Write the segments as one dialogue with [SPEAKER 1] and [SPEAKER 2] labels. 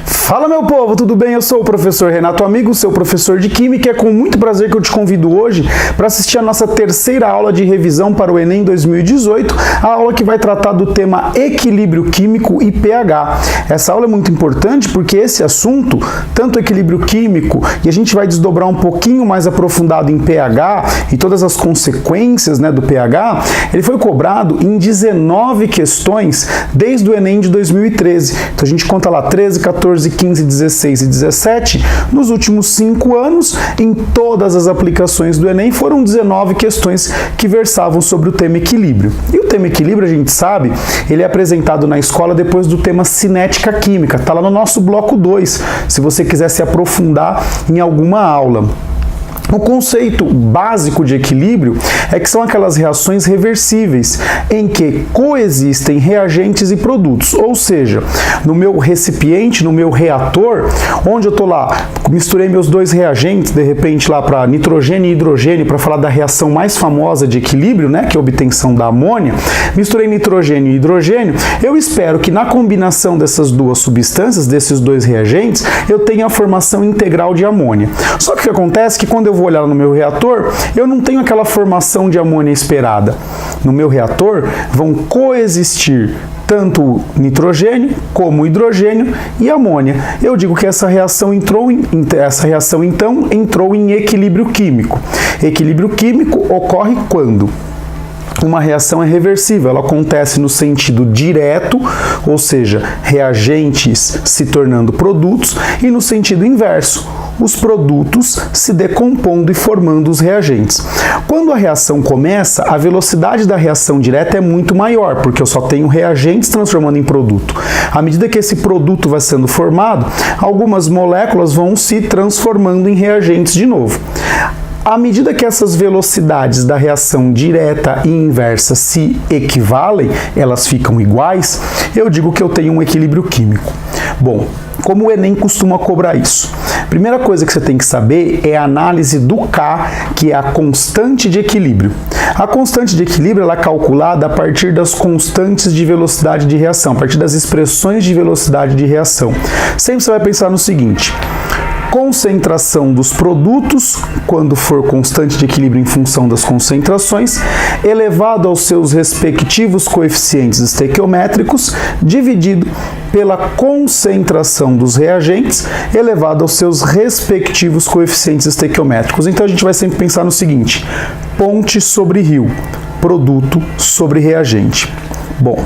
[SPEAKER 1] Fala, meu povo, tudo bem? Eu sou o professor Renato Amigo, seu professor de Química, e é com muito prazer que eu te convido hoje para assistir a nossa terceira aula de revisão para o Enem 2018, a aula que vai tratar do tema equilíbrio químico e pH. Essa aula é muito importante porque esse assunto, tanto equilíbrio químico, e a gente vai desdobrar um pouquinho mais aprofundado em pH e todas as consequências, do pH, ele foi cobrado em 19 questões desde o Enem de 2013. Então a gente conta lá 13, 14, 15, 16 e 17, nos últimos 5 anos, em todas as aplicações do Enem, foram 19 questões que versavam sobre o tema equilíbrio. E o tema equilíbrio, a gente sabe, ele é apresentado na escola depois do tema cinética química, está lá no nosso bloco 2, se você quiser se aprofundar em alguma aula. O conceito básico de equilíbrio é que são aquelas reações reversíveis em que coexistem reagentes e produtos, ou seja, no meu recipiente, no meu reator, onde eu estou lá, misturei meus dois reagentes, de repente lá para nitrogênio e hidrogênio, para falar da reação mais famosa de equilíbrio, que é a obtenção da amônia, misturei nitrogênio e hidrogênio, eu espero que na combinação dessas duas substâncias, desses dois reagentes, eu tenha a formação integral de amônia. Só que o que acontece é que quando eu vou olhar no meu reator, eu não tenho aquela formação de amônia esperada. No meu reator vão coexistir tanto nitrogênio como hidrogênio e amônia. Eu digo que essa reação entrou em equilíbrio químico. Equilíbrio químico ocorre quando uma reação é reversível, ela acontece no sentido direto, ou seja, reagentes se tornando produtos, e no sentido inverso, os produtos se decompondo e formando os reagentes. Quando a reação começa, a velocidade da reação direta é muito maior, porque eu só tenho reagentes transformando em produto. À medida que esse produto vai sendo formado, algumas moléculas vão se transformando em reagentes de novo. À medida que essas velocidades da reação direta e inversa se equivalem, elas ficam iguais, eu digo que eu tenho um equilíbrio químico. Bom, como o Enem costuma cobrar isso? Primeira coisa que você tem que saber é a análise do K, que é a constante de equilíbrio. A constante de equilíbrio ela é calculada a partir das constantes de velocidade de reação, a partir das expressões de velocidade de reação. Sempre você vai pensar no seguinte: concentração dos produtos, quando for constante de equilíbrio em função das concentrações, elevado aos seus respectivos coeficientes estequiométricos, dividido pela concentração dos reagentes, elevado aos seus respectivos coeficientes estequiométricos. Então a gente vai sempre pensar no seguinte: ponte sobre rio, produto sobre reagente. Bom,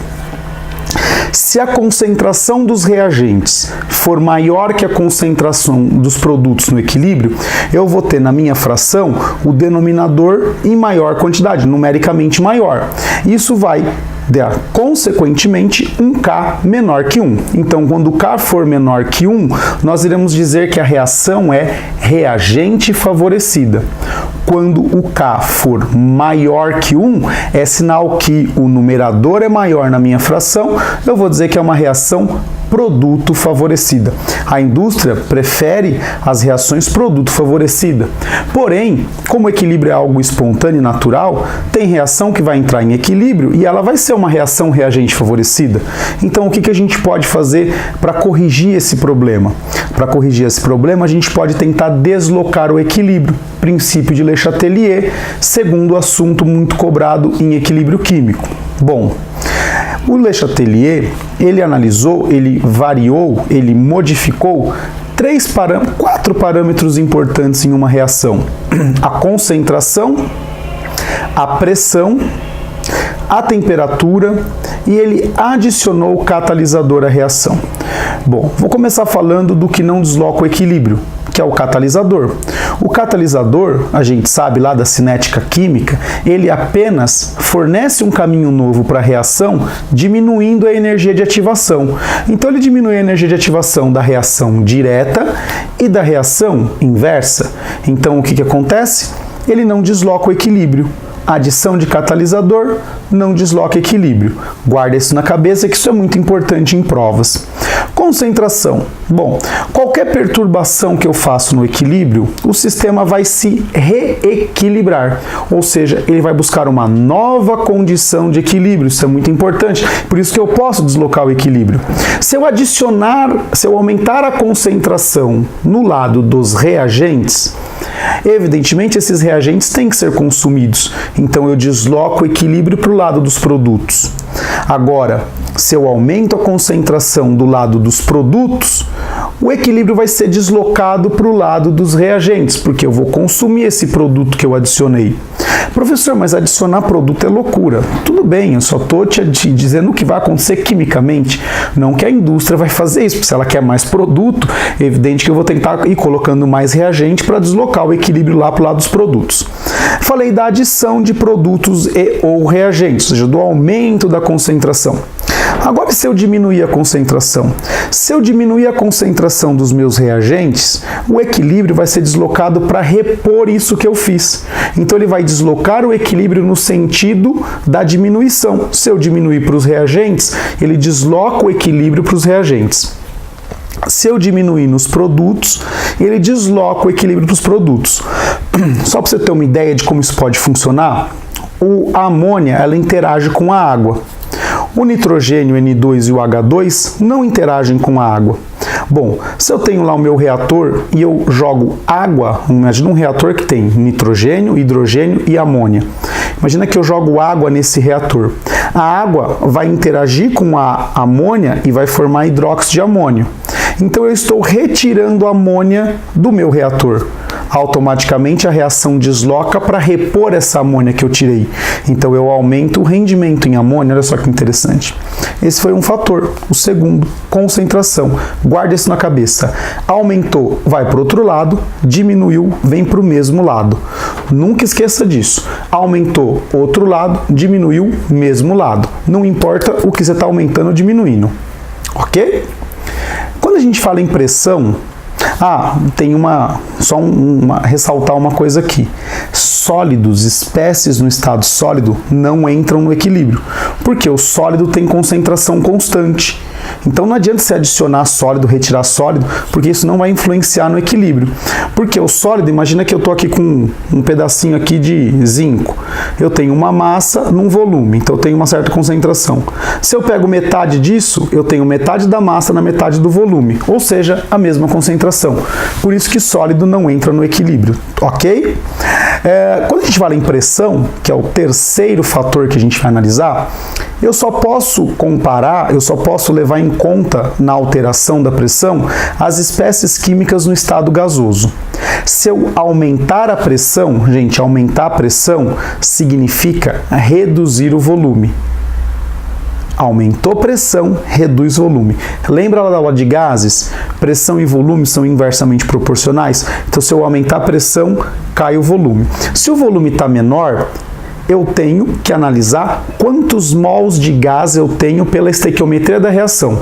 [SPEAKER 1] se a concentração dos reagentes for maior que a concentração dos produtos no equilíbrio, eu vou ter na minha fração o denominador em maior quantidade, numericamente maior. Isso vai dar, consequentemente, um K menor que 1. Então, quando o K for menor que 1, nós iremos dizer que a reação é reagente favorecida. Quando o K for maior que 1, é sinal que o numerador é maior na minha fração, eu vou dizer que é uma reação produto favorecida. A indústria prefere as reações produto favorecida. Porém, como o equilíbrio é algo espontâneo e natural, tem reação que vai entrar em equilíbrio e ela vai ser uma reação reagente favorecida. Então, o que a gente pode fazer para corrigir esse problema? Para corrigir esse problema, a gente pode tentar deslocar o equilíbrio. Princípio de Le Chatelier, segundo assunto muito cobrado em equilíbrio químico. Bom, o Le Chatelier, ele analisou, ele variou, ele modificou 4 parâmetros importantes em uma reação: a concentração, a pressão, a temperatura, e ele adicionou o catalisador à reação. Bom, vou começar falando do que não desloca o equilíbrio, que é o catalisador. O catalisador, a gente sabe lá da cinética química, ele apenas fornece um caminho novo para a reação, diminuindo a energia de ativação. Então ele diminui a energia de ativação da reação direta e da reação inversa. Então o que acontece? Ele não desloca o equilíbrio. adição de catalisador não desloca equilíbrio. Guarda isso na cabeça que isso é muito importante em provas. Concentração. Bom, qualquer perturbação que eu faço no equilíbrio, o sistema vai se reequilibrar, ou seja, ele vai buscar uma nova condição de equilíbrio. Isso é muito importante, por isso que eu posso deslocar o equilíbrio. Se eu aumentar a concentração no lado dos reagentes, evidentemente esses reagentes têm que ser consumidos, então eu desloco o equilíbrio para o lado dos produtos. Agora, se eu aumento a concentração do lado dos produtos, o equilíbrio vai ser deslocado para o lado dos reagentes, porque eu vou consumir esse produto que eu adicionei. Professor, mas adicionar produto é loucura. Tudo bem, eu só estou te dizendo o que vai acontecer quimicamente, não que a indústria vai fazer isso, porque se ela quer mais produto, é evidente que eu vou tentar ir colocando mais reagente para deslocar o equilíbrio lá para o lado dos produtos. Falei da adição de produtos e ou reagentes, ou seja, do aumento da concentração. Agora, se eu diminuir a concentração? Se eu diminuir a concentração dos meus reagentes, o equilíbrio vai ser deslocado para repor isso que eu fiz. Então, ele vai deslocar o equilíbrio no sentido da diminuição. Se eu diminuir para os reagentes, ele desloca o equilíbrio para os reagentes. Se eu diminuir nos produtos, ele desloca o equilíbrio para os produtos. Só para você ter uma ideia de como isso pode funcionar, a amônia ela interage com a água. O nitrogênio N2 e o H2 não interagem com a água. Bom, se eu tenho lá o meu reator e eu jogo água, imagina um reator que tem nitrogênio, hidrogênio e amônia. Imagina que eu jogo água nesse reator. A água vai interagir com a amônia e vai formar hidróxido de amônio. Então eu estou retirando a amônia do meu reator. Automaticamente a reação desloca para repor essa amônia que eu tirei. Então eu aumento o rendimento em amônia, olha só que interessante. Esse foi um fator. O segundo, concentração. Guarda isso na cabeça. Aumentou, vai para o outro lado, diminuiu, vem para o mesmo lado. Nunca esqueça disso. Aumentou, outro lado, diminuiu, mesmo lado. Não importa o que você está aumentando ou diminuindo. Ok? Quando a gente fala em pressão, tem ressaltar uma coisa aqui. Sólidos, espécies no estado sólido, não entram no equilíbrio, porque o sólido tem concentração constante. Então não adianta você adicionar sólido, retirar sólido, porque isso não vai influenciar no equilíbrio. Porque o sólido, imagina que eu estou aqui com um pedacinho aqui de zinco. Eu tenho uma massa num volume, então eu tenho uma certa concentração. Se eu pego metade disso, eu tenho metade da massa na metade do volume, ou seja, a mesma concentração. Por isso que sólido não entra no equilíbrio, ok? Quando a gente fala em pressão, que é o terceiro fator que a gente vai analisar, eu só posso comparar, eu só posso levar em conta na alteração da pressão as espécies químicas no estado gasoso. Se eu aumentar a pressão, gente, aumentar a pressão significa reduzir o volume. Aumentou pressão, reduz volume. Lembra lá da aula de gases? Pressão e volume são inversamente proporcionais. Então, se eu aumentar a pressão, cai o volume. Se o volume está menor, eu tenho que analisar quantos mols de gás eu tenho pela estequiometria da reação.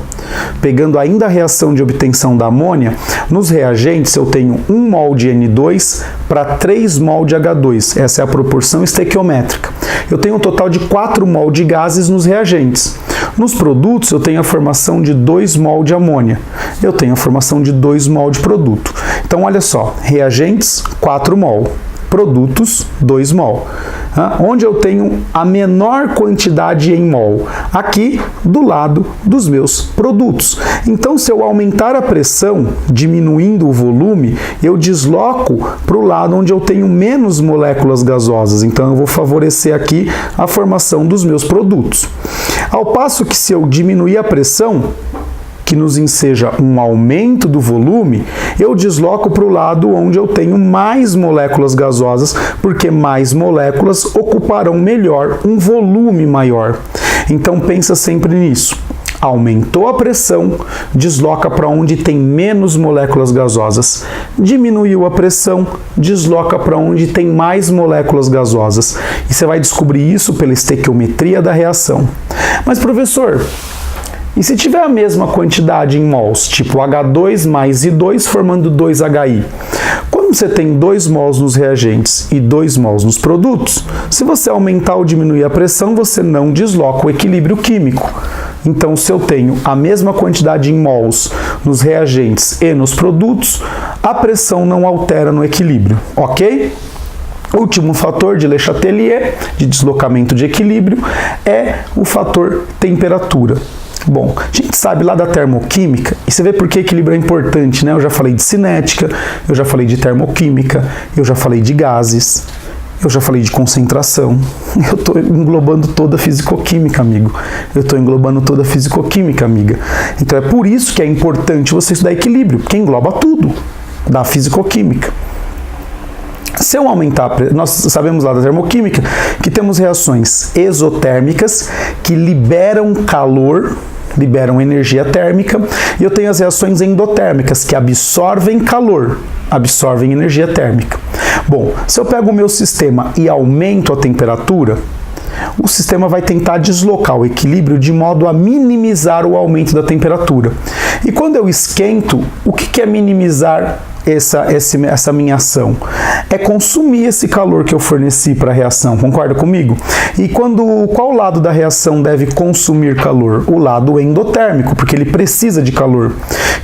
[SPEAKER 1] Pegando ainda a reação de obtenção da amônia, nos reagentes eu tenho 1 mol de N2 para 3 mol de H2. Essa é a proporção estequiométrica. Eu tenho um total de 4 mol de gases nos reagentes. Nos produtos eu tenho a formação de 2 mol de amônia. Eu tenho a formação de 2 mol de produto. Então olha só, reagentes 4 mol. Produtos, 2 mol. Onde eu tenho a menor quantidade em mol? Aqui, do lado dos meus produtos. Então, se eu aumentar a pressão, diminuindo o volume, eu desloco para o lado onde eu tenho menos moléculas gasosas. Então, eu vou favorecer aqui a formação dos meus produtos. Ao passo que, se eu diminuir a pressão, que nos enseja um aumento do volume, eu desloco para o lado onde eu tenho mais moléculas gasosas, porque mais moléculas ocuparão melhor um volume maior. Então pensa sempre nisso. Aumentou a pressão, desloca para onde tem menos moléculas gasosas. Diminuiu a pressão, desloca para onde tem mais moléculas gasosas. E você vai descobrir isso pela estequiometria da reação. Mas professor, e se tiver a mesma quantidade em mols, tipo H2 mais I2 formando 2HI? Quando Como você tem 2 mols nos reagentes e 2 mols nos produtos, se você aumentar ou diminuir a pressão, você não desloca o equilíbrio químico. Então, se eu tenho a mesma quantidade em mols nos reagentes e nos produtos, a pressão não altera no equilíbrio, ok? Último fator de Le Chatelier, de deslocamento de equilíbrio, é o fator temperatura. Bom, a gente sabe lá da termoquímica, e você vê por que equilíbrio é importante, né? Eu já falei de cinética, eu já falei de termoquímica, eu já falei de gases, eu já falei de concentração. Eu estou englobando toda a fisicoquímica, amigo. Eu estou englobando toda a fisicoquímica, amiga. Então é por isso que é importante você estudar equilíbrio, porque engloba tudo da fisicoquímica. Se eu aumentar, nós sabemos lá da termoquímica que temos reações exotérmicas que liberam calor, liberam energia térmica, e eu tenho as reações endotérmicas que absorvem calor, absorvem energia térmica. Bom, se eu pego o meu sistema e aumento a temperatura, o sistema vai tentar deslocar o equilíbrio de modo a minimizar o aumento da temperatura. E quando eu esquento, o que é minimizar essa minha ação? É consumir esse calor que eu forneci para a reação, concorda comigo? E qual lado da reação deve consumir calor? O lado endotérmico, porque ele precisa de calor.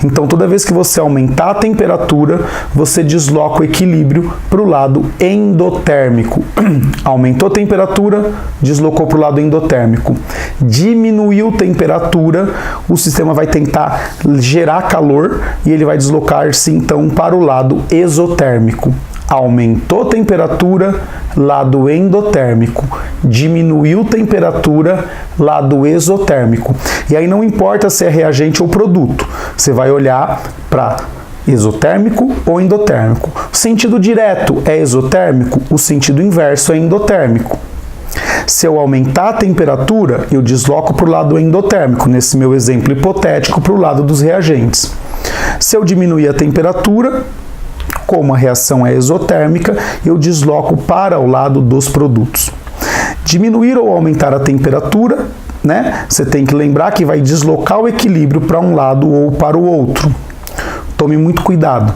[SPEAKER 1] Então, toda vez que você aumentar a temperatura, você desloca o equilíbrio para o lado endotérmico. Aumentou a temperatura, deslocou para o lado endotérmico. Diminuiu a temperatura, o sistema vai tentar gerar calor e ele vai deslocar-se então para o lado exotérmico. Aumentou a temperatura, lado endotérmico. Diminuiu a temperatura, lado exotérmico. E aí não importa se é reagente ou produto, você vai olhar para exotérmico ou endotérmico. O sentido direto é exotérmico, o sentido inverso é endotérmico. Se eu aumentar a temperatura, eu desloco para o lado endotérmico, nesse meu exemplo hipotético, para o lado dos reagentes. Se eu diminuir a temperatura, como a reação é exotérmica, eu desloco para o lado dos produtos. Diminuir ou aumentar a temperatura, né? Você tem que lembrar que vai deslocar o equilíbrio para um lado ou para o outro. Tome muito cuidado.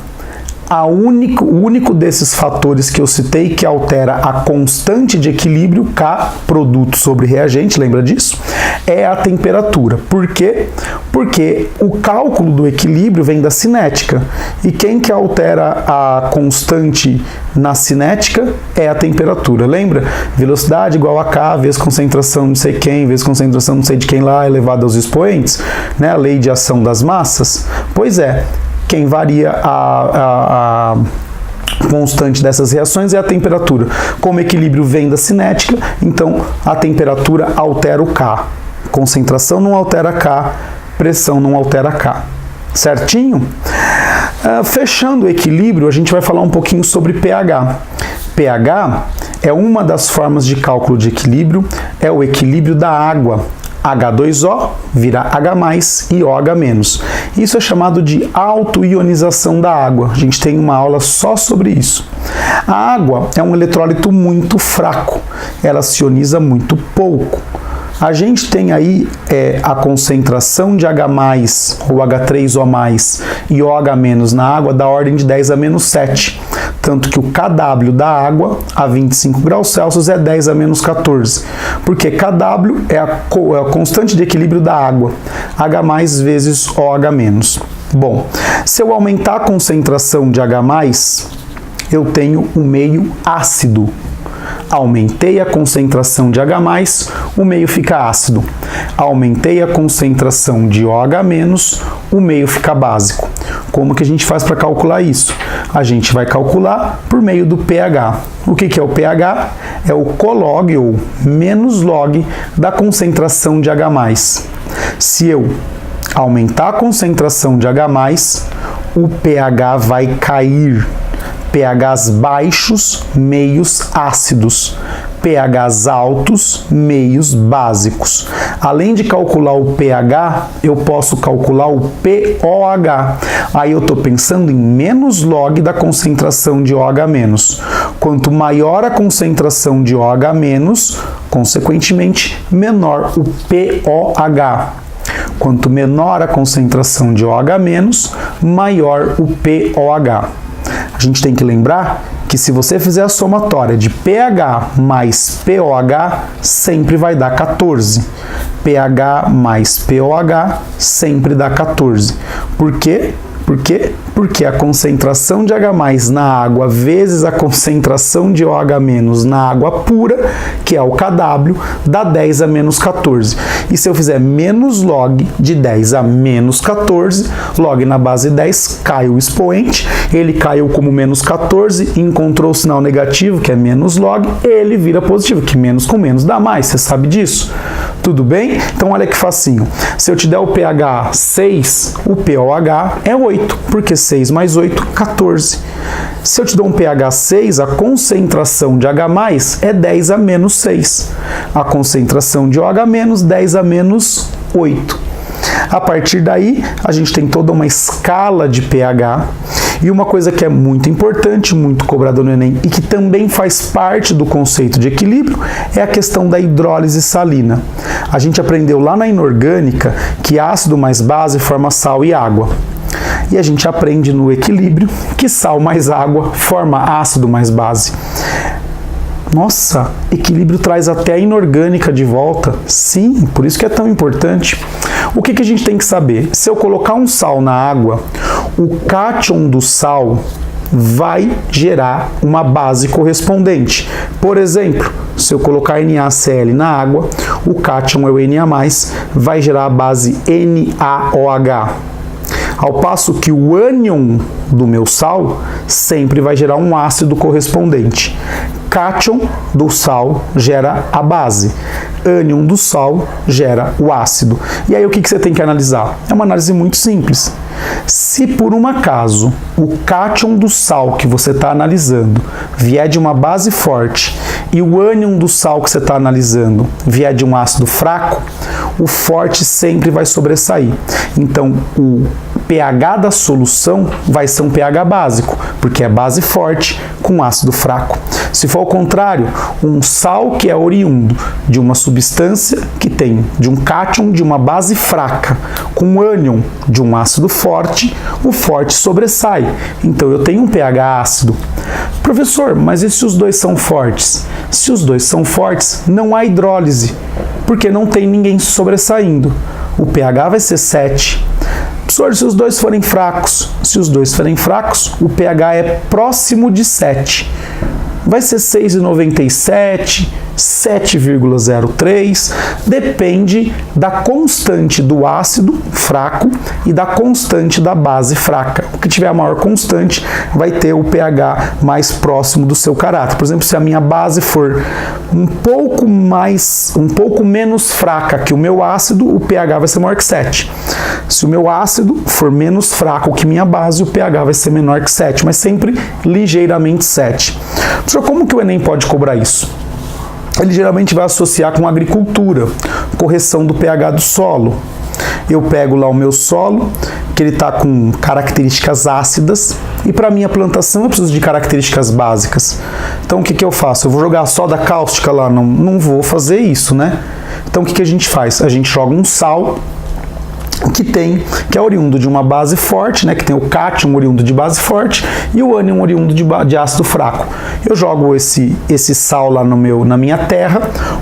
[SPEAKER 1] O único desses fatores que eu citei que altera a constante de equilíbrio K, produto sobre reagente, lembra disso? É a temperatura. Por quê? Porque o cálculo do equilíbrio vem da cinética. E quem que altera a constante na cinética é a temperatura. Lembra? Velocidade igual a K vezes concentração não sei quem, vezes concentração não sei de quem lá, elevado aos expoentes, né? A lei de ação das massas. Pois é. Quem varia a constante dessas reações é a temperatura. Como o equilíbrio vem da cinética, então a temperatura altera o K. Concentração não altera K, pressão não altera K. Certinho? Fechando o equilíbrio, a gente vai falar um pouquinho sobre pH. pH é uma das formas de cálculo de equilíbrio, é o equilíbrio da água. H2O vira H+, e OH-. Isso é chamado de autoionização da água. A gente tem uma aula só sobre isso. A água é um eletrólito muito fraco. Ela se ioniza muito pouco. A gente tem aí a concentração de H+, ou H3O+, e OH- na água da ordem de 10 a menos 7. Tanto que o KW da água a 25 graus Celsius é 10 a menos 14. Porque KW é a constante de equilíbrio da água. H+ vezes OH-. Bom, se eu aumentar a concentração de H+, eu tenho um meio ácido. Aumentei a concentração de H+, o meio fica ácido. Aumentei a concentração de OH-, o meio fica básico. Como que a gente faz para calcular isso? A gente vai calcular por meio do pH. O que é o pH? É o colog, ou menos log, da concentração de H+. Se eu aumentar a concentração de H+, o pH vai cair. pHs baixos, meios ácidos. pHs altos, meios básicos. Além de calcular o pH, eu posso calcular o pOH. Aí eu estou pensando em menos log da concentração de OH-. Quanto maior a concentração de OH-, consequentemente, menor o pOH. Quanto menor a concentração de OH-, maior o pOH. A gente tem que lembrar que se você fizer a somatória de pH mais POH, sempre vai dar 14. pH mais POH sempre dá 14. Por quê? Porque a concentração de H+ na água vezes a concentração de OH- na água pura, que é o KW, dá 10 a menos 14. E se eu fizer menos log de 10 a menos 14, log na base 10 cai o expoente, ele caiu como menos 14, encontrou o sinal negativo, que é menos log, ele vira positivo, que menos com menos dá mais, você sabe disso? Tudo bem? Então olha que facinho. Se eu te der o pH 6, o POH é 8, porque 6 mais 8, 14. Se eu te dou um pH 6, a concentração de H+ é 10 a menos 6. A concentração de OH-, 10 a menos 8. A partir daí, a gente tem toda uma escala de pH. E uma coisa que é muito importante, muito cobrada no Enem, e que também faz parte do conceito de equilíbrio, é a questão da hidrólise salina. A gente aprendeu lá na inorgânica que ácido mais base forma sal e água. E a gente aprende no equilíbrio que sal mais água forma ácido mais base. Nossa, equilíbrio traz até a inorgânica de volta. Sim, por isso que é tão importante. O que a gente tem que saber? Se eu colocar um sal na água, o cátion do sal vai gerar uma base correspondente. Por exemplo, se eu colocar NaCl na água, o cátion é o Na+, vai gerar a base NaOH. Ao passo que o ânion do meu sal sempre vai gerar um ácido correspondente. Cátion do sal gera a base, ânion do sal gera o ácido. E aí o que você tem que analisar? É uma análise muito simples. Se por um acaso o cátion do sal que você está analisando vier de uma base forte e o ânion do sal que você está analisando vier de um ácido fraco, o forte sempre vai sobressair. Então o pH da solução vai ser um pH básico, porque é base forte com ácido fraco. Se for ao contrário, um sal que é oriundo de uma substância que tem de um cátion de uma base fraca com ânion de um ácido forte, o forte sobressai. Então eu tenho um pH ácido. Professor, mas e se os dois são fortes? Se os dois são fortes, não há hidrólise, porque não tem ninguém sobressaindo. O pH vai ser 7. Professor, se os dois forem fracos? Se os dois forem fracos, o pH é próximo de 7. Vai ser 6,97, 7,03, depende da constante do ácido fraco e da constante da base fraca. O que tiver a maior constante vai ter o pH mais próximo do seu caráter. Por exemplo, se a minha base for um pouco menos fraca que o meu ácido, o pH vai ser maior que 7. Se o meu ácido for menos fraco que minha base, o pH vai ser menor que 7, mas sempre ligeiramente 7. Professor, como que o Enem pode cobrar isso? Ele geralmente vai associar com agricultura, correção do pH do solo. Eu pego lá o meu solo, que ele está com características ácidas, e para minha plantação eu preciso de características básicas. Então o que eu faço? Eu vou jogar soda cáustica lá? Não vou fazer isso, né? Então o que a gente faz? A gente joga um sal que é oriundo de uma base forte, né, que tem o cátion oriundo de base forte e o ânion oriundo de ácido fraco. Eu jogo esse sal lá na minha terra,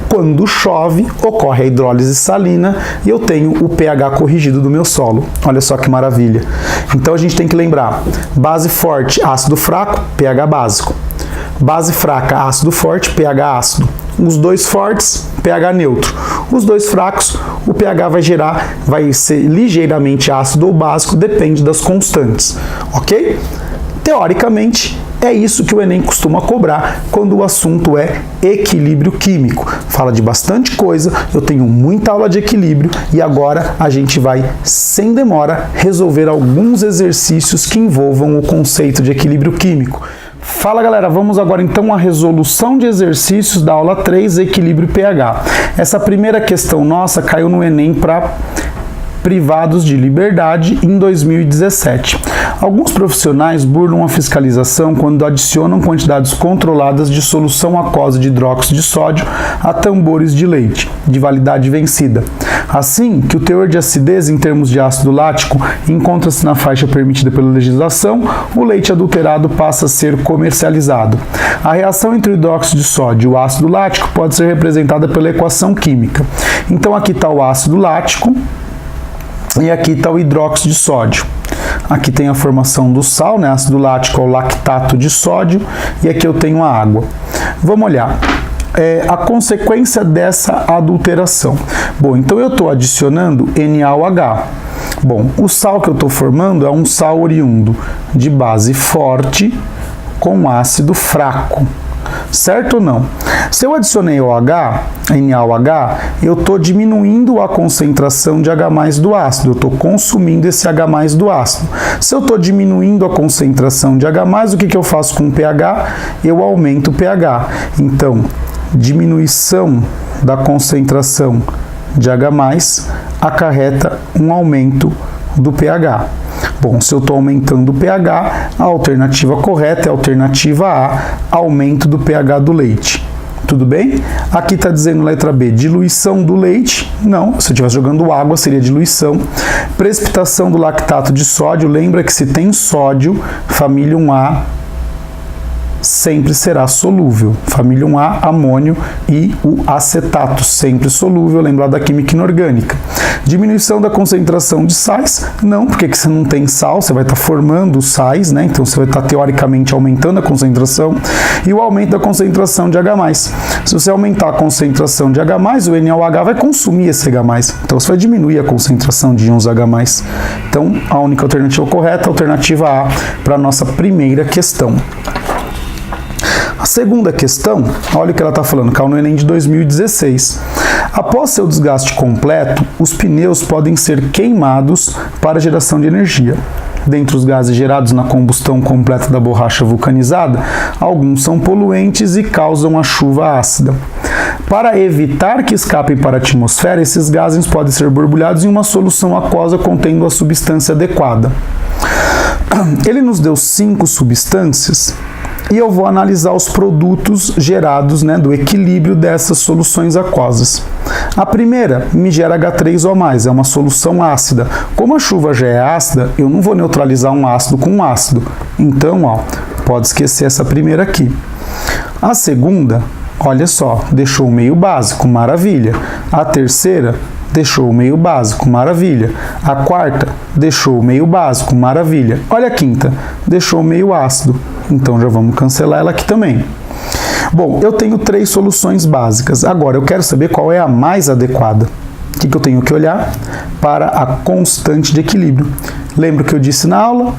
[SPEAKER 1] quando chove, ocorre a hidrólise salina e eu tenho o pH corrigido do meu solo. Olha só que maravilha. Então a gente tem que lembrar, base forte, ácido fraco, pH básico. Base fraca, ácido forte, pH ácido. Os dois fortes, pH neutro. Os dois fracos, o pH vai ser ligeiramente ácido ou básico, depende das constantes, ok? Teoricamente, é isso que o Enem costuma cobrar quando o assunto é equilíbrio químico. Fala de bastante coisa, eu tenho muita aula de equilíbrio e agora a gente vai, sem demora, resolver alguns exercícios que envolvam o conceito de equilíbrio químico. Fala galera, vamos agora então à resolução de exercícios da aula 3, equilíbrio pH. Essa primeira questão nossa caiu no Enem para privados de liberdade em 2017. Alguns profissionais burlam a fiscalização quando adicionam quantidades controladas de solução aquosa de hidróxido de sódio a tambores de leite, de validade vencida. Assim que o teor de acidez em termos de ácido lático encontra-se na faixa permitida pela legislação, o leite adulterado passa a ser comercializado. A reação entre o hidróxido de sódio e o ácido lático pode ser representada pela equação química. Então aqui está o ácido lático e aqui está o hidróxido de sódio. Aqui tem a formação do sal, né? Ácido lático é o lactato de sódio, e aqui eu tenho a água. Vamos olhar. A consequência dessa adulteração. Bom, então eu estou adicionando NaOH. Bom, o sal que eu estou formando é um sal oriundo de base forte com ácido fraco. Certo ou não? Se eu adicionei NaOH, eu estou diminuindo a concentração de H+ do ácido, eu estou consumindo esse H+ do ácido. Se eu estou diminuindo a concentração de H+, o que eu faço com o pH? Eu aumento o pH. Então, diminuição da concentração de H+ acarreta um aumento do pH. Bom, se eu estou aumentando o pH, a alternativa correta é a alternativa A, aumento do pH do leite. Tudo bem? Aqui está dizendo letra B, diluição do leite. Não, se eu estivesse jogando água seria diluição. Precipitação do lactato de sódio. Lembra que se tem sódio, família 1A sempre será solúvel. Família 1A, amônio, e o acetato, sempre solúvel, lembrar da química inorgânica. Diminuição da concentração de sais, não, porque você não tem sal, você vai estar formando sais, né? Então você vai estar teoricamente aumentando a concentração, e o aumento da concentração de H+. Se você aumentar a concentração de H+, o NaOH vai consumir esse H+, então você vai diminuir a concentração de íons H+. Então a única alternativa correta é a alternativa A para a nossa primeira questão. A segunda questão, olha o que ela está falando, caiu no Enem de 2016. Após seu desgaste completo, os pneus podem ser queimados para geração de energia. Dentre os gases gerados na combustão completa da borracha vulcanizada, alguns são poluentes e causam a chuva ácida. Para evitar que escapem para a atmosfera, esses gases podem ser borbulhados em uma solução aquosa contendo a substância adequada. Ele nos deu 5 substâncias, e eu vou analisar os produtos gerados, né, do equilíbrio dessas soluções aquosas. A primeira me gera H3O+, é uma solução ácida. Como a chuva já é ácida, eu não vou neutralizar um ácido com um ácido. Então, ó, pode esquecer essa primeira aqui. A segunda, olha só, deixou o meio básico, maravilha. A terceira, deixou o meio básico, maravilha. A quarta, deixou o meio básico, maravilha. Olha a quinta, deixou o meio ácido. Então já vamos cancelar ela aqui também. Bom, eu tenho 3 soluções básicas. Agora eu quero saber qual é a mais adequada. O que eu tenho que olhar? Para a constante de equilíbrio. Lembra que eu disse na aula?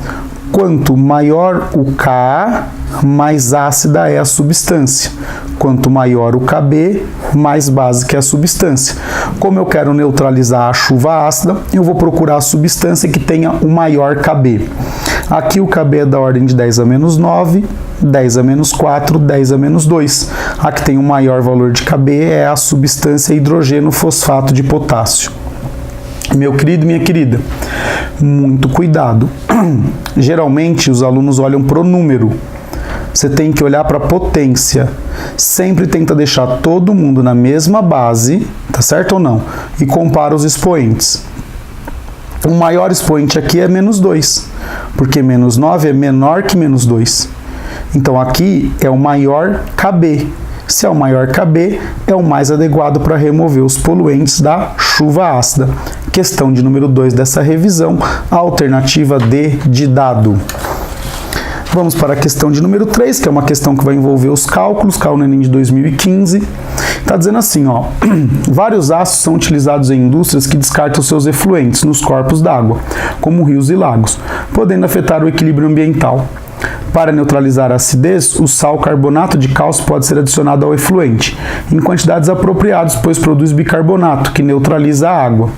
[SPEAKER 1] Quanto maior o Ka, mais ácida é a substância. Quanto maior o Kb, mais básica é a substância. Como eu quero neutralizar a chuva ácida, eu vou procurar a substância que tenha o maior Kb. Aqui o Kb é da ordem de 10 a menos 9, 10 a menos 4, 10 a menos 2. A que tem o maior valor de Kb é a substância hidrogeno fosfato de potássio. Meu querido e minha querida, muito cuidado. Geralmente os alunos olham para o número. Você tem que olhar para a potência. Sempre tenta deixar todo mundo na mesma base, tá certo ou não? E compara os expoentes. O maior expoente aqui é menos 2, porque menos 9 é menor que menos 2. Então aqui é o maior Kb. Se é o maior Kb, é o mais adequado para remover os poluentes da chuva ácida. Questão de número 2 dessa revisão, a alternativa D de dado. Vamos para a questão de número 3, que é uma questão que vai envolver os cálculos, caiu no Enem de 2015. Está dizendo assim, ó, vários ácidos são utilizados em indústrias que descartam seus efluentes nos corpos d'água, como rios e lagos, podendo afetar o equilíbrio ambiental. Para neutralizar a acidez, o sal carbonato de cálcio pode ser adicionado ao efluente, em quantidades apropriadas, pois produz bicarbonato, que neutraliza a água.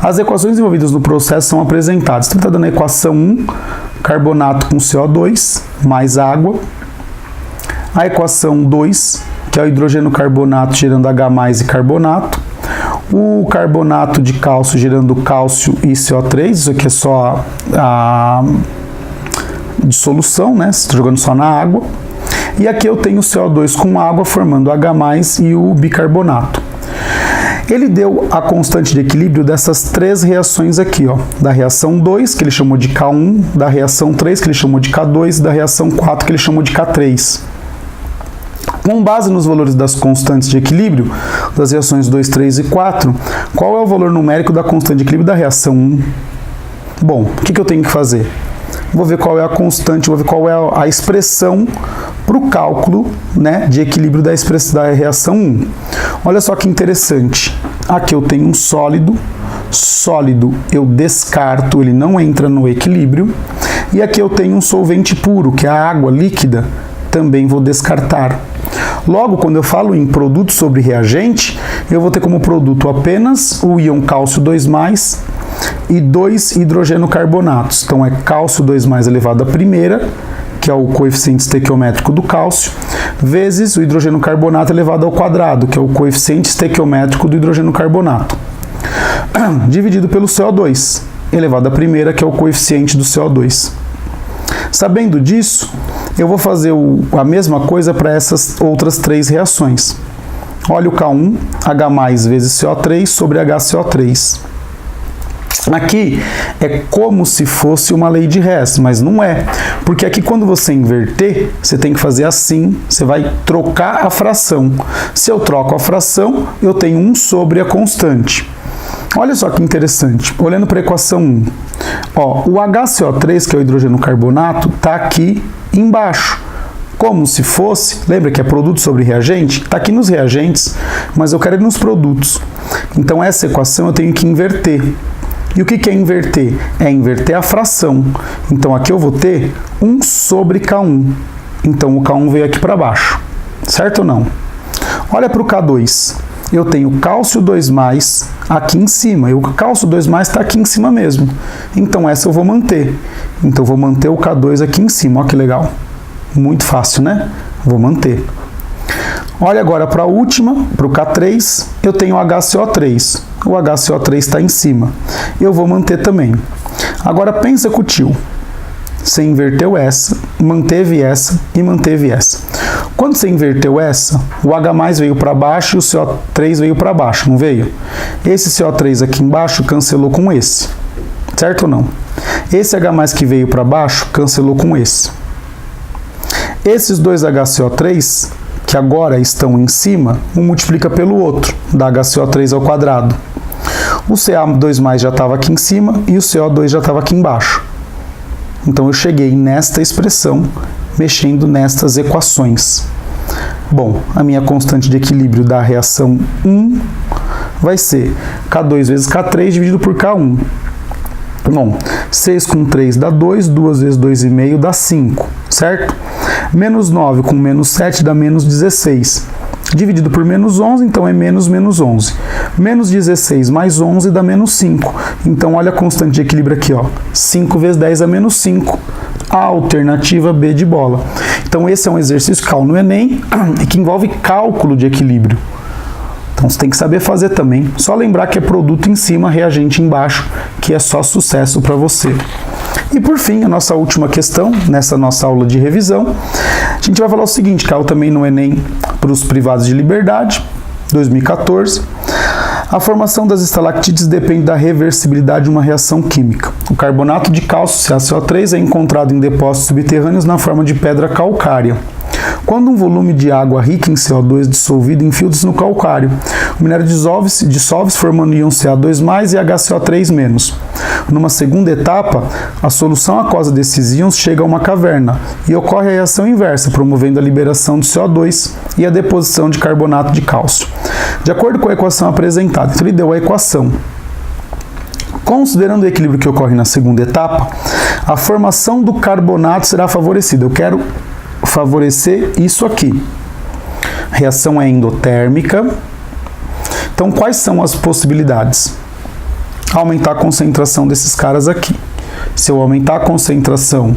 [SPEAKER 1] As equações envolvidas no processo são apresentadas. Então, está dando a equação 1, carbonato com CO2, mais água. A equação 2, que é o hidrogeno carbonato gerando H+ e carbonato. o carbonato de cálcio gerando cálcio e CO3, isso aqui é só a dissolução, né? Estou jogando só na água. E aqui eu tenho o CO2 com água formando H+, e o bicarbonato. Ele deu a constante de equilíbrio dessas três reações aqui, ó, da reação 2, que ele chamou de K1, da reação 3, que ele chamou de K2, e da reação 4, que ele chamou de K3. Com base nos valores das constantes de equilíbrio, das reações 2, 3 e 4, qual é o valor numérico da constante de equilíbrio da reação 1? Bom, o que eu tenho que fazer? Vou ver qual é a constante, vou ver qual é a expressão para o cálculo, né, de equilíbrio da reação 1. Olha só que interessante. Aqui eu tenho um sólido eu descarto, ele não entra no equilíbrio. E aqui eu tenho um solvente puro, que é a água líquida, também vou descartar. Logo, quando eu falo em produto sobre reagente, eu vou ter como produto apenas o íon cálcio 2+, e 2 hidrogenocarbonatos. Então é cálcio 2+ elevado à primeira, que é o coeficiente estequiométrico do cálcio, vezes o hidrogenocarbonato elevado ao quadrado, que é o coeficiente estequiométrico do hidrogenocarbonato, dividido pelo CO2 elevado à primeira, que é o coeficiente do CO2. Sabendo disso, eu vou fazer a mesma coisa para essas outras três reações. Olha o K1, H+ vezes CO3 sobre HCO3. Aqui é como se fosse uma lei de Hess, mas não é. Porque aqui quando você inverter, você tem que fazer assim, você vai trocar a fração. Se eu troco a fração, eu tenho 1 sobre a constante. Olha só que interessante, olhando para a equação 1. Ó, o HCO3, que é o hidrogenocarbonato, está aqui embaixo. Como se fosse, lembra que é produto sobre reagente? Está aqui nos reagentes, mas eu quero ir nos produtos. Então essa equação eu tenho que inverter. E o que é inverter? É inverter a fração. Então aqui eu vou ter 1 sobre K1. Então o K1 veio aqui para baixo. Certo ou não? Olha para o K2. Eu tenho cálcio 2+ aqui em cima. E o cálcio 2+ está aqui em cima mesmo. Então essa eu vou manter. Então eu vou manter o K2 aqui em cima. Olha que legal. Muito fácil, né? Vou manter. Olha agora para a última, para o K3, eu tenho o HCO3. O HCO3 está em cima. Eu vou manter também. Agora pensa com o tio. Você inverteu essa, manteve essa e manteve essa. Quando você inverteu essa, o H+ veio para baixo e o CO3 veio para baixo, não veio? Esse CO3 aqui embaixo cancelou com esse. Certo ou não? Esse H+ que veio para baixo cancelou com esse. Esses dois HCO3, que agora estão em cima, um multiplica pelo outro, dá HCO3 ao quadrado. O Ca2+ já estava aqui em cima e o CO2 já estava aqui embaixo. Então eu cheguei nesta expressão, mexendo nestas equações. Bom, a minha constante de equilíbrio da reação 1 vai ser K2 vezes K3 dividido por K1. Bom, 6 com 3 dá 2, 2 vezes 2,5 dá 5, certo? Menos 9 com menos 7 dá menos 16. Dividido por menos 11, então é menos 11. Menos 16 mais 11 dá menos 5. Então olha a constante de equilíbrio aqui, ó. 5 vezes 10 dá menos 5. A alternativa B de bola. Então esse é um exercício que caiu no Enem e que envolve cálculo de equilíbrio. Então você tem que saber fazer também. Só lembrar que é produto em cima, reagente embaixo, que é só sucesso para você. E por fim, a nossa última questão, nessa nossa aula de revisão, a gente vai falar o seguinte, caiu também no Enem para os privados de liberdade, 2014. A formação das estalactites depende da reversibilidade de uma reação química. O carbonato de cálcio, CaCO3, é encontrado em depósitos subterrâneos na forma de pedra calcária. Quando um volume de água rica em CO2 dissolvido infiltra-se no calcário, o minério dissolve-se formando íon Ca2+ e HCO3-. Numa segunda etapa, a solução aquosa desses íons chega a uma caverna e ocorre a reação inversa, promovendo a liberação de CO2 e a deposição de carbonato de cálcio. De acordo com a equação apresentada, então ele deu a equação. Considerando o equilíbrio que ocorre na segunda etapa, a formação do carbonato será favorecida. Eu quero favorecer isso aqui. A reação é endotérmica. Então, quais são as possibilidades? Aumentar a concentração desses caras aqui. Se eu aumentar a concentração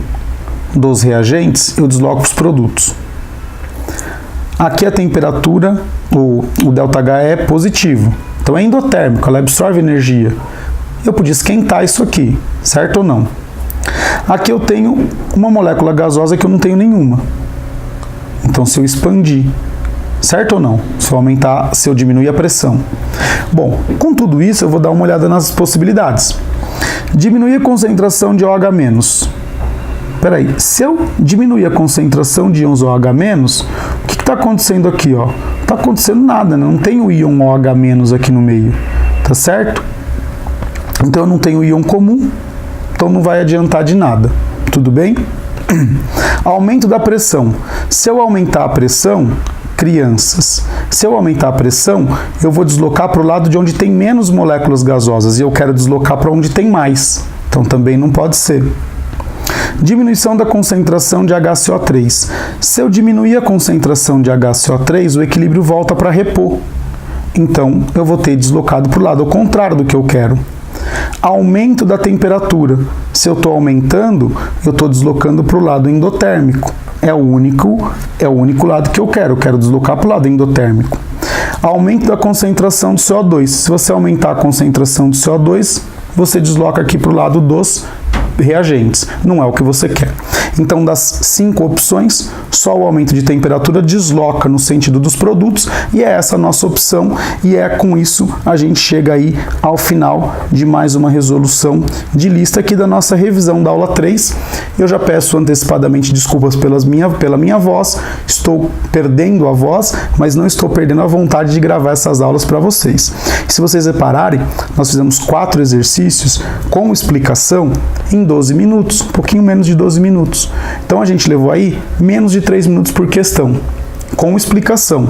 [SPEAKER 1] dos reagentes, eu desloco os produtos. Aqui a temperatura, o ΔH é positivo. Então é endotérmico, ela absorve energia. Eu podia esquentar isso aqui, certo ou não? Aqui eu tenho uma molécula gasosa que eu não tenho nenhuma. Então se eu expandir, certo ou não? Se eu aumentar, se eu diminuir a pressão. Bom, com tudo isso eu vou dar uma olhada nas possibilidades. Diminuir a concentração de OH-. Peraí, se eu diminuir a concentração de íons OH-, o que está acontecendo aqui? Não está acontecendo nada, né? Não tem o íon OH- aqui no meio, tá certo? Então eu não tenho íon comum, então não vai adiantar de nada, tudo bem? Aumento da pressão. Se eu aumentar a pressão, crianças, se eu aumentar a pressão, eu vou deslocar para o lado de onde tem menos moléculas gasosas e eu quero deslocar para onde tem mais, então também não pode ser. Diminuição da concentração de HCO3. Se eu diminuir a concentração de HCO3, o equilíbrio volta para repor. Então, eu vou ter deslocado para o lado ao contrário do que eu quero. Aumento da temperatura. Se eu estou aumentando, eu estou deslocando para o lado endotérmico. É o único lado que eu quero deslocar para o lado endotérmico. Aumento da concentração de CO2. Se você aumentar a concentração de CO2, você desloca aqui para o lado dos reagentes, não é o que você quer. Então, das 5 opções, só o aumento de temperatura desloca no sentido dos produtos e é essa a nossa opção e com isso a gente chega aí ao final de mais uma resolução de lista aqui da nossa revisão da aula 3. Eu já peço antecipadamente desculpas pela minha voz, estou perdendo a voz, mas não estou perdendo a vontade de gravar essas aulas para vocês. E se vocês repararem, nós fizemos 4 exercícios com explicação em 12 minutos, um pouquinho menos de 12 minutos. Então a gente levou aí menos de 3 minutos por questão, com explicação.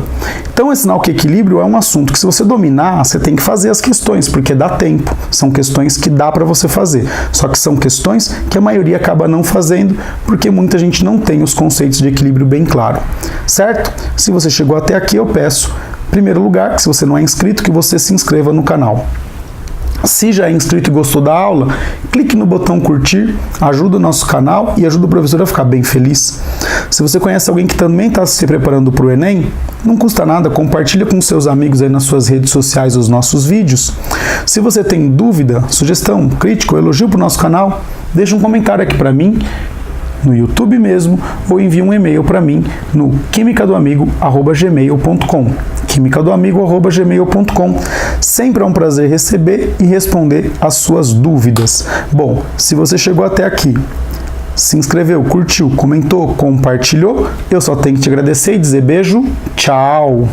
[SPEAKER 1] Então é sinal que equilíbrio é um assunto que se você dominar, você tem que fazer as questões, porque dá tempo. São questões que dá para você fazer. Só que são questões que a maioria acaba não fazendo, porque muita gente não tem os conceitos de equilíbrio bem claro. Certo? Se você chegou até aqui, eu peço, em primeiro lugar, que se você não é inscrito, que você se inscreva no canal. Se já é inscrito e gostou da aula, clique no botão curtir, ajuda o nosso canal e ajuda o professor a ficar bem feliz. Se você conhece alguém que também está se preparando para o Enem, não custa nada, compartilha com seus amigos aí nas suas redes sociais os nossos vídeos. Se você tem dúvida, sugestão, crítica ou elogio para o nosso canal, deixa um comentário aqui para mim, no YouTube mesmo, ou envie um e-mail para mim no quimicadoamigo@gmail.com. quimicadoamigo@gmail.com. Sempre é um prazer receber e responder as suas dúvidas. Bom, se você chegou até aqui, se inscreveu, curtiu, comentou, compartilhou, eu só tenho que te agradecer e dizer beijo, tchau!